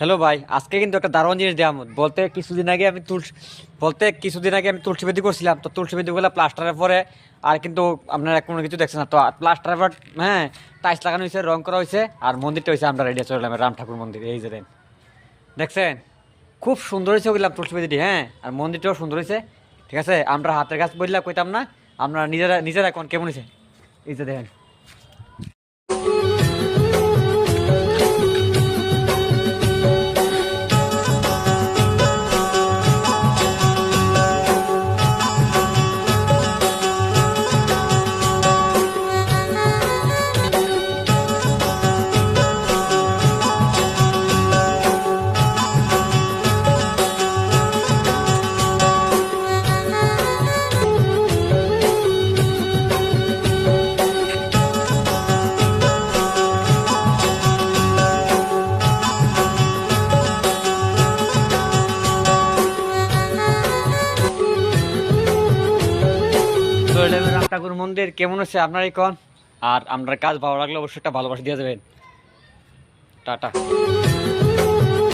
Hello ভাই, আজকে কিন্তু একটা দারুণ জিনিস দেওয়া কিছুদিন আগে আমি তুলসী বেদি করছিলাম। তো তুলসী বেদিগুলো প্লাস্টারের পরে আর কিন্তু আপনারা কোনো কিছু দেখছেন না তো প্লাস্টারের পর। হ্যাঁ, টাইলস লাগানো হয়েছে, রং করা হয়েছে, আর মন্দিরটা হয়েছে আমরা রেডি চলে এলাম রাম ঠাকুর মন্দির। এই যে দেন, দেখছেন খুব সুন্দর হয়েছে ওগুলাম তুলসী বেদিটি। হ্যাঁ, আর মন্দিরটাও সুন্দর হয়েছে। ঠিক আছে, আমরা হাতের কাজ বললাম কইতাম না, আমরা নিজেরা নিজেরা কোন কেমন হয়েছে এই যে দেখেন। তো এটা হলো রাম ঠাকুর মন্দির, কেমন হচ্ছে আপনারই কন। আর আপনার কাজ ভালো লাগলে অবশ্যই একটা ভালোবাসা দিয়ে যাবেন। টাটা।